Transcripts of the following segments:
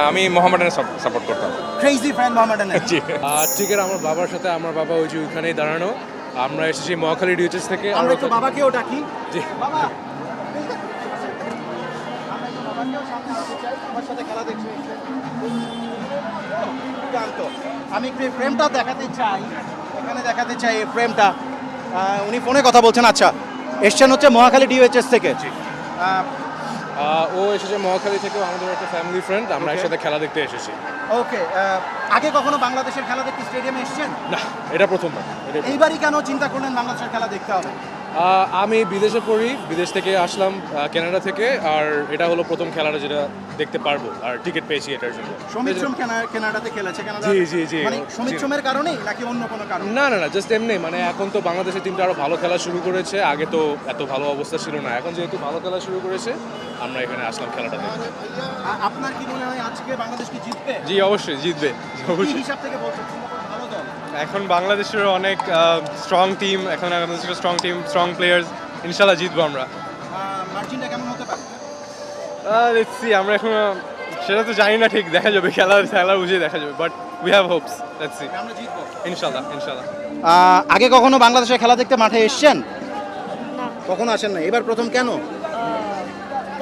আমি মোহামেডানের সাপোর্ট করতাম। ক্রেজি ফ্যান মোহামেডানের। জি। টিকেট আমার বাবার সাথে, আমার বাবা ওই যে ওইখানেই দাঁড়ানো। আমরা এসেছি মহাখালী ডিউচেস থেকে। আমরা একটু বাবাকেও ডাকি। জি। বাবা বাবাকেও সামনে আনতে চাই, আমার সাথে খেলা দেখছি। দুর্দান্ত। আমি একটু এই ফ্রেমটা দেখাতে চাই, এখানে দেখাতে চাই এই ফ্রেমটা। উনি ফোনে কথা বলছেন। আচ্ছা, এসছেন হচ্ছে মহাখালী ডিওএইচএস থেকে। ও এসেছে মহাখালী থেকে, আমাদের একটা ফ্যামিলি ফ্রেন্ড, আমরা Okay. একসাথে খেলা দেখতে এসেছি। ওকে, আগে কখনো বাংলাদেশের খেলা দেখতে স্টেডিয়ামে এসছেন? না, এটা প্রথমবার। এইবারই কেন চিন্তা করলেন বাংলাদেশের খেলা দেখতে হবে? আমি বিদেশে পড়ি, বিদেশ থেকে আসলাম কানাডা থেকে, আর এটা হলো প্রথম খেলাটা যেটা দেখতে পারবো, আর টিকিট পেয়েছি এটার জন্য। সমিত কানাডাতে খেলেছে, কানাডা। জি, জি, জি। মানে সমিত কারণেই নাকি অন্য কোনো কারণ? না না না, জাস্ট এমনি, মানে এখন তো বাংলাদেশের টিমটা আরো ভালো খেলা শুরু করেছে, আগে তো এত ভালো অবস্থা ছিল না, এখন যেহেতু ভালো খেলা শুরু করেছে আমরা এখানে আসলাম খেলাটা দেখতে। আপনার কি মনে হয় আজকে বাংলাদেশ কি জিতবে? জি অবশ্যই জিতবে, কি অবশ্যই। হিসাব থেকে বলছেন ভালো দল? এখন বাংলাদেশের অনেক স্ট্রং টিম, এখন বাংলাদেশের স্ট্রং টিম, স্ট্রং প্লেয়ার্স, ইনশাল্লাহ জিতবো আমরা। মার্জিনটা কেমন হতে পারে? লেটস সি, আমরা এখন সেটা তো জানি না, ঠিক দেখা যাবে, খেলা বুঝে দেখা যাবে, but we have Hopes, let's see, আমরা জিতবো ইনশাল্লাহ ইনশাল্লাহ। আগে কখনো বাংলাদেশের খেলা দেখতে মাঠে এসেছেন? না, কখনো আসেন না, এবার প্রথম। কেন?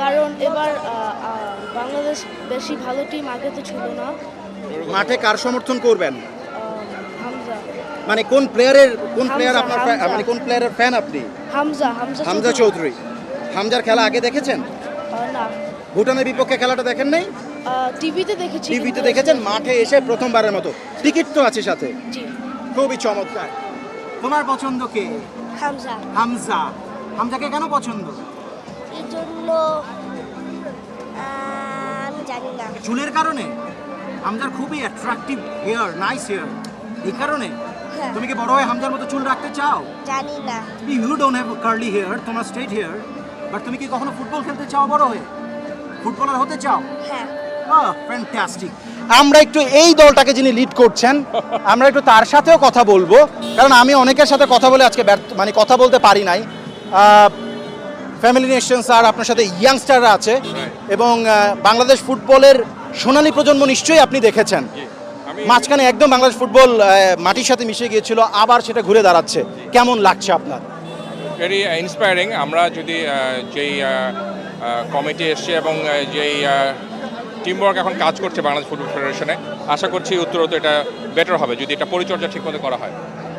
কারণ এবার বাংলাদেশ বেশি ভালো টিম আগে তো ছিল না। মাঠে কার সমর্থন করবেন? হামজা মানে কোন প্লেয়ারের আপনার হামজা। মানে কোন প্লেয়ারের ফ্যান আপনি? হামজা হামজা চৌধুরী। হামজার খেলা আগে দেখেছেন? না, ভুটানের বিপক্ষে খেলাটা দেখেন নাই? টিভিতে দেখেছি। টিভিতে কিন্তু দেখেছেন, মাঠে এসে প্রথমবারের মতো। টিকিট তো আছে সাথে। জি। খুবই চমৎকার। তোমার পছন্দ কে? হামজা হামজা। হামজাকে কেন পছন্দ? এর জন্য আমি জানি না। চুলের কারণে? হামজার খুবই অ্যাট্রাকটিভ হেয়ার, নাইস হেয়ার, এই কারণে? হ্যাঁ। তুমি কি বড় হয়ে হামজার মতো চুল রাখতে চাও? জানি না। You don't have curly hair, তোমার স্ট্রেট হেয়ার, বাট তুমি কি কখনো ফুটবল খেলতে চাও বড় হয়ে? ফুটবলার হতে চাও? হ্যাঁ। ফ্যান্টাস্টিক। আমরা একটু এই দলটাকে যিনি লিড করছেন, আমরা একটু তার সাথেও কথা বলবো, কারণ আমি অনেকের সাথে কথা বলে আজকে মানে কথা বলতে পারি নাই। ফ্যামিলি নেশনস আর আপনার সাথে ইয়াংস্টাররা আছে, এবং বাংলাদেশ ফুটবলের সোনালী প্রজন্ম নিশ্চয়ই আপনি দেখেছেন। মাঝখানে একদম বাংলাদেশ ফুটবল মাটির সাথে মিশে গিয়েছিল, আবার সেটা ঘুরে দাঁড়াচ্ছে। কেমন লাগছে আপনার? Very inspiring. আমরা যদি যেই কমিটি এসছে এবং যেই টিম ওয়ার্ক এখন কাজ করছে বাংলাদেশ ফুটবল ফেডারেশনে, আশা করছি উত্তরোত্তর এটা বেটার হবে যদি এটা পরিচর্যা ঠিকমতো করা হয়।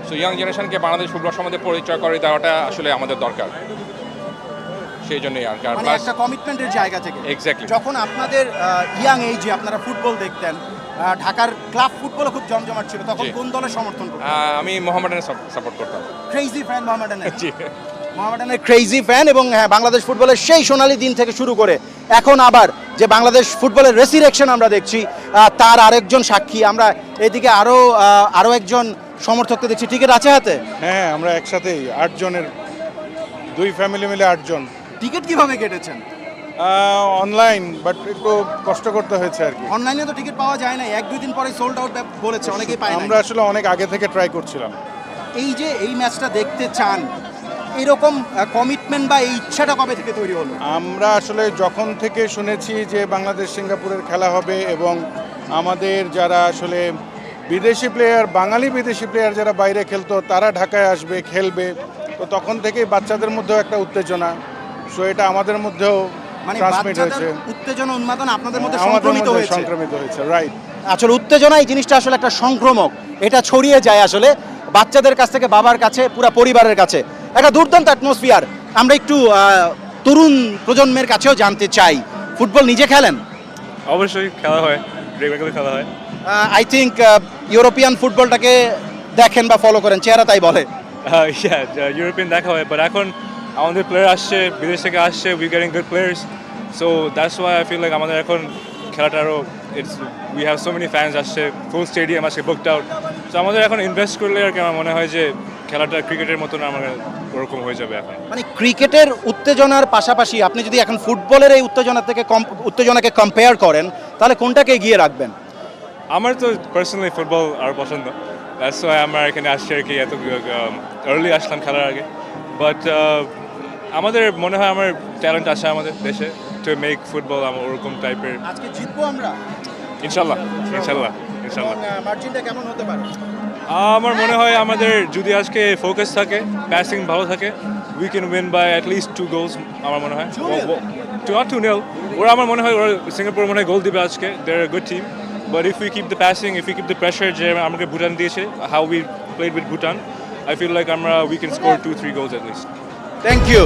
সো ইয়াং জেনারেশনকে বাংলাদেশ ফুটবল সম্বন্ধে পরিচয় করে দেওয়াটা আসলে আমাদের দরকার, সেই জন্যই আর মানে একটা কমিটমেন্টের জায়গা থেকে। এক্স্যাক্টলি। যখন আপনাদের ইয়াং এইজে আপনারা ফুটবল দেখতেন, ঢাকার ক্লাব ফুটবলও খুব জমজমাট ছিল, তখন জি। কোন দলের সমর্থন করতেন? আমি মোহামেডানের সাপোর্ট করতাম। ক্রেজি ফ্যান মোহামেডানের। জি। মোহামেডানের ক্রেজি ফ্যান, এবং হ্যাঁ, বাংলাদেশ ফুটবলের সেই সোনালী দিন থেকে শুরু করে এখন আবার যে বাংলাদেশ ফুটবলের রেসিরেকশন আমরা দেখছি, তার আরেকজন সাক্ষী। আমরা এদিকে আরও একজন সমর্থককে দেখছি। টিকিট আছে হাতে? হ্যাঁ, আমরা একসাথেই 8 জনের, 2 ফ্যামিলি মিলে 8 জন। টিকিট কিভাবে কেটেছেন? অনলাইন, বাট একটু কষ্ট করতে হয়েছে আর কি। অনলাইনে তো টিকিট পাওয়া যায় না, 1-2 দিন পরে সোল্ড আউট বলেছে, অনেকেই পায় না। আমরা আসলে অনেক আগে থেকে ট্রাই করছিলাম। এই যে এই ম্যাচটা দেখতে চান, এরকম কমিটমেন্ট বা এই ইচ্ছাটা কবে থেকে তৈরি হলো? আমরা আসলে যখন থেকে শুনেছি যে বাংলাদেশ সিঙ্গাপুরের খেলা হবে, এবং আমাদের যারা আসলে বিদেশি প্লেয়ার, বাঙালি বিদেশি প্লেয়ার যারা বাইরে খেলতো, তারা ঢাকায় আসবে, খেলবে, তো তখন থেকেই বাচ্চাদের মধ্যেও একটা উত্তেজনা, সো এটা আমাদের মধ্যেও মানে ট্রান্সমিট বাচ্চাদের হয়েছে, উত্তেজনা উন্মাদনা আপনাদের মধ্যে আমাদের সংক্রমিত মধ্যে হয়েছে। সংক্রমিত হয়েছে, রাইট। আসলে উত্তেজনা এই জিনিসটা আসলে একটা সংক্রমক, এটা ছড়িয়ে যায় আসলে বাচ্চাদের কাছ থেকে বাবার কাছে, পুরো পরিবারের কাছে। একটা দুর্দান্ত অ্যাটমসফিয়ার। আমরা একটু তরুণ প্রজন্মের কাছেও জানতে চাই, ফুটবল নিজে খেলেন? অবশ্যই খেলা হয়, রেগুলার খেলা হয়। আই থিঙ্ক ইউরোপিয়ান ফুটবলটাকে দেখেন বা ফলো করেন, চেহারা তাই বলে। ইউরোপিয়ান দেখা হয়, বাট এখন আমাদের প্লেয়ার আসছে, বিদেশ থেকে আসছে, we getting good players, so that's why I feel like আমাদের এখন খেলাটা আরও we have so many fans আসছে, ফুল স্টেডিয়াম আসছে বুকড আউট, সো আমাদের এখন ইনভেস্ট করলে আর কি আমার মনে হয় যে খেলাটা ক্রিকেটের মতন আমাদের ওরকম হয়ে যাবে এখন। মানে ক্রিকেটের উত্তেজনার পাশাপাশি আপনি যদি এখন ফুটবলের এই উত্তেজনাকে কম্পেয়ার করেন, তাহলে কোনটাকে এগিয়ে রাখবেন? আমার তো পার্সোনালি ফুটবল আর পছন্দ, দ্যাটস ওয়াই আমরা এখানে আসছি আর কি, এত আর্লি আসলাম খেলার আগে, বাট আমাদের মনে হয় আমার ট্যালেন্ট আছে আমাদের দেশে টু মেক ফুটবল আমার ওরকম টাইপের। আজকে জিতবো আমরা। ইনশাল্লাহ ইনশাল্লাহ ইনশাল্লাহ মার্জিনটা কেমন হতে পারে? আমার মনে হয় আমাদের যদি আজকে ফোকাস থাকে, প্যাসিং ভালো থাকে, we can win by at least 2 goals আমার মনে হয়। নট 2-0, ওরা আমার মনে হয় ওরা সিঙ্গাপুর মনে হয় গোল দিবে আজকে, they are good team, but if we keep the passing, if we keep the pressure যে আমাকে ভুটান দিয়েছে, how we played with Bhutan, I feel like আমরা we can score 2-3 goals at least. Thank you.